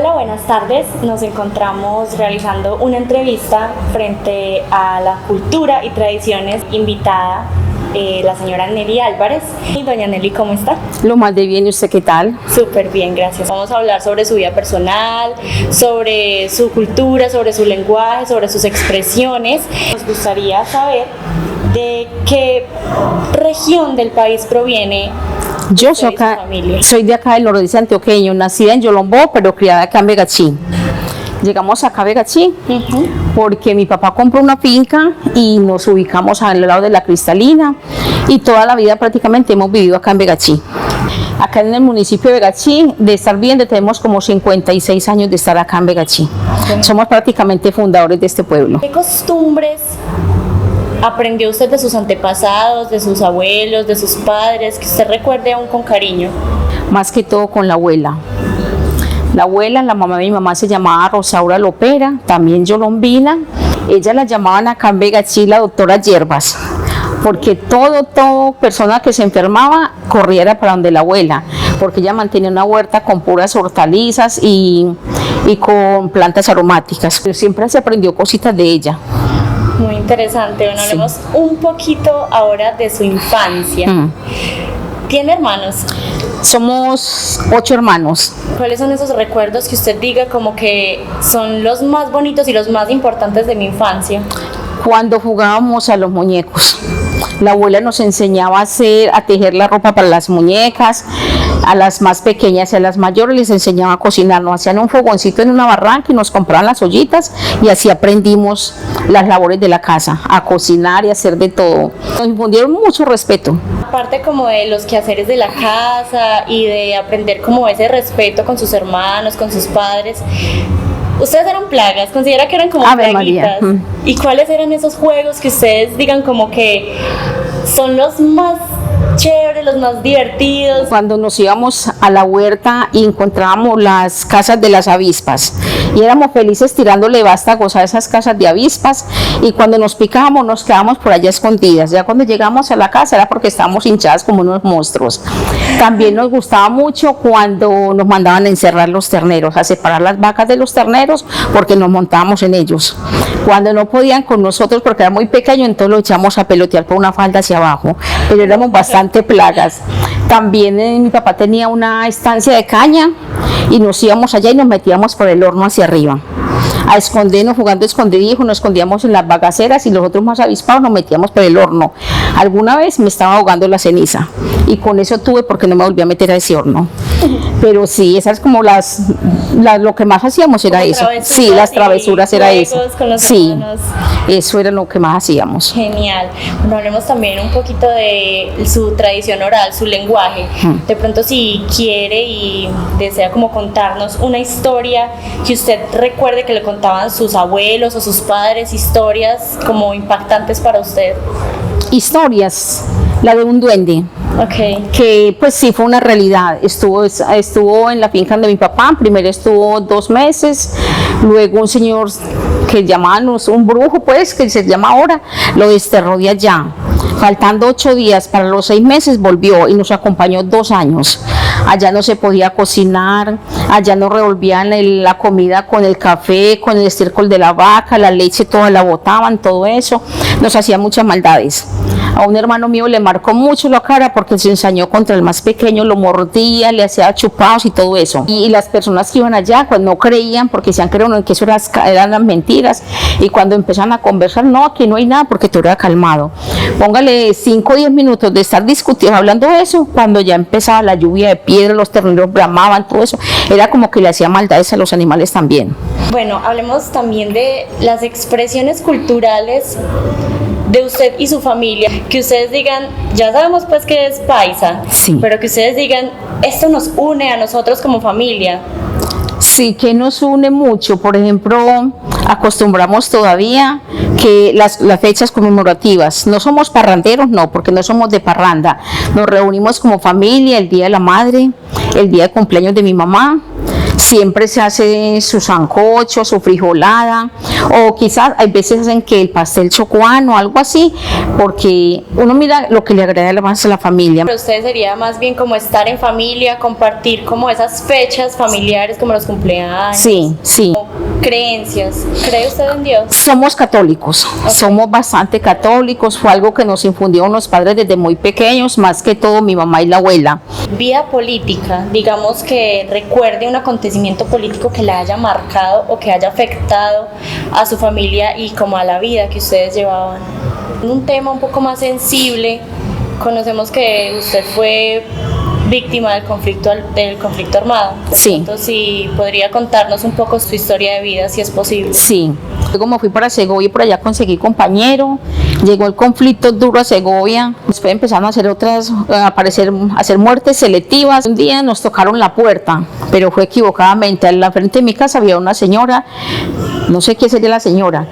Hola, buenas tardes. Nos encontramos realizando una entrevista frente a la cultura y tradiciones. Invitada la señora Nelly Álvarez. Y doña Nelly, ¿cómo está? Lo más de bien, ¿y usted qué tal? Súper bien, gracias. Vamos a hablar sobre su vida personal, sobre su cultura, sobre su lenguaje, sobre sus expresiones. Nos gustaría saber de qué región del país proviene. Yo soy de acá del noroeste antioqueño, nacida en Yolombó, pero criada acá en Vegachí. Llegamos acá a Vegachí porque mi papá compró una finca y nos ubicamos al lado de la Cristalina y toda la vida prácticamente hemos vivido acá en Vegachí. Acá en el municipio de Vegachí, de estar bien, tenemos como 56 años de estar acá en Vegachí. Somos prácticamente fundadores de este pueblo. ¿Qué costumbres aprendió usted de sus antepasados, de sus abuelos, de sus padres, que usted recuerde aún con cariño? Más que todo con la abuela. La abuela, la mamá de mi mamá se llamaba Rosaura Lopera, también yolombina. Ella la llamaban acá en Vegachí la doctora Hierbas, porque todo persona que se enfermaba corriera para donde la abuela, porque ella mantenía una huerta con puras hortalizas y con plantas aromáticas. Pero siempre se aprendió cositas de ella. Muy interesante. Bueno, hablemos un poquito ahora de su infancia. ¿Tiene hermanos? Somos 8 hermanos. ¿Cuáles son esos recuerdos que usted diga como que son los más bonitos y los más importantes de mi infancia? Cuando jugábamos a los muñecos. La abuela nos enseñaba a tejer la ropa para las muñecas, a las más pequeñas y a las mayores les enseñaba a cocinar. Nos hacían un fogoncito en una barranca y nos compraban las ollitas y así aprendimos las labores de la casa, a cocinar y a hacer de todo. Nos infundieron mucho respeto. Aparte como de los quehaceres de la casa y de aprender como ese respeto con sus hermanos, con sus padres, ¿ustedes eran plagas? ¿Considera que eran como plaguitas? ¿Y cuáles eran esos juegos que ustedes digan como que son los más chéveres, los más divertidos? Cuando nos íbamos a la huerta y encontrábamos las casas de las avispas y éramos felices tirándole vástagos a esas casas de avispas, y cuando nos picábamos nos quedábamos por allá escondidas. Ya cuando llegamos a la casa era porque estábamos hinchadas como unos monstruos. También nos gustaba mucho cuando nos mandaban a encerrar los terneros, a separar las vacas de los terneros, porque nos montábamos en ellos. Cuando no podían con nosotros porque era muy pequeño, entonces lo echamos a pelotear por una falda hacia abajo, pero éramos bastante plagas. También mi papá tenía una estancia de caña y nos íbamos allá y nos metíamos por el horno hacia arriba a escondernos, jugando escondidijo, nos escondíamos en las bagaceras y los otros más avispados nos metíamos por el horno. Alguna vez me estaba ahogando la ceniza y con eso tuve porque no me volví a meter a ese horno. Pero sí, esas como lo que más hacíamos era eso. Sí, las travesuras era eso. Sí, eso era lo que más hacíamos. Genial. Bueno, hablemos también un poquito de su tradición oral, su lenguaje. De pronto si quiere y desea como contarnos una historia que usted recuerde que le contaban sus abuelos o sus padres, historias como impactantes para usted. Historias, la de un duende. Que pues sí fue una realidad. Estuvo en la finca de mi papá. Primero estuvo 2 meses, luego un señor que llamábamos un brujo, pues que se llama ahora, lo desterró de allá. Faltando 8 días para los 6 meses volvió y nos acompañó 2 años. Allá no se podía cocinar, allá nos revolvían la comida con el café, con el estiércol de la vaca, la leche toda la botaban, todo eso. Nos hacían muchas maldades. A un hermano mío le marcó mucho la cara porque se ensañó contra el más pequeño, lo mordía, le hacía chupados y todo eso. Y las personas que iban allá pues no creían porque decían que eso eran las mentiras. Y cuando empezaron a conversar, no, aquí no hay nada porque todo era calmado. Póngale 5 o 10 minutos de estar discutiendo, hablando de eso, cuando ya empezaba la lluvia de piedra, los terneros bramaban, todo eso. Era como que le hacía maldades a los animales también. Bueno, hablemos también de las expresiones culturales de usted y su familia, que ustedes digan, ya sabemos pues que es paisa, sí, pero que ustedes digan, esto nos une a nosotros como familia. Sí, que nos une mucho. Por ejemplo, acostumbramos todavía que las fechas conmemorativas, no somos parranderos, no, porque no somos de parranda, nos reunimos como familia el día de la madre, el día de cumpleaños de mi mamá, siempre se hace su sancocho, su frijolada, o quizás hay veces hacen que el pastel chocuano o algo así, porque uno mira lo que le agrada más a la familia. Para ustedes sería más bien como estar en familia, compartir como esas fechas familiares como los cumpleaños. Sí, sí. Creencias. ¿Cree usted en Dios? Somos católicos, somos bastante católicos, fue algo que nos infundió los padres desde muy pequeños, más que todo mi mamá y la abuela. Vida política, digamos que recuerde un acontecimiento político que la haya marcado o que haya afectado a su familia y como a la vida que ustedes llevaban. Un tema un poco más sensible, conocemos que usted fue víctima del conflicto armado. Sí. Entonces, si podría contarnos un poco su historia de vida, si es posible. Sí. Luego me fui para Segovia y por allá conseguí compañero. Llegó el conflicto duro a Segovia. Después empezaron a hacer muertes selectivas. Un día nos tocaron la puerta, pero fue equivocadamente. En la frente de mi casa había una señora, no sé qué sería la señora.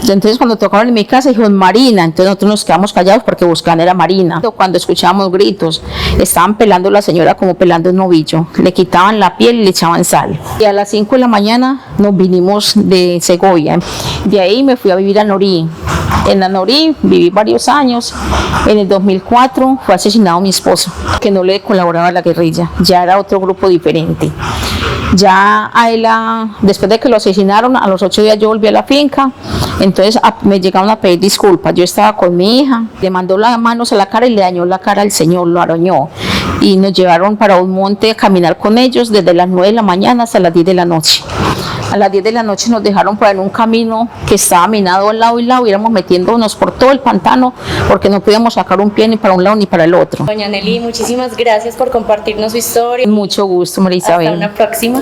Entonces cuando tocaron en mi casa dijeron Marina, entonces nosotros nos quedamos callados porque buscaban era Marina. Cuando escuchábamos gritos, estaban pelando a la señora como pelando un novillo, le quitaban la piel y le echaban sal. Y a las 5 de la mañana nos vinimos de Segovia. De ahí me fui a vivir a Norí. En la Norí viví varios años. En el 2004 fue asesinado mi esposo, que no le colaboraba a la guerrilla, ya era otro grupo diferente. Ya a él, después de que lo asesinaron, a los 8 días yo volví a la finca, entonces me llegaron a pedir disculpas. Yo estaba con mi hija, le mandó las manos a la cara y le dañó la cara al señor, lo arañó. Y nos llevaron para un monte a caminar con ellos desde las 9 de la mañana hasta las 10 de la noche. A las 10 de la noche nos dejaron por en un camino que estaba minado al lado y lado, íbamos metiéndonos por todo el pantano porque no podíamos sacar un pie ni para un lado ni para el otro. Doña Nelly, muchísimas gracias por compartirnos su historia. Mucho gusto, María Isabel. Hasta una próxima.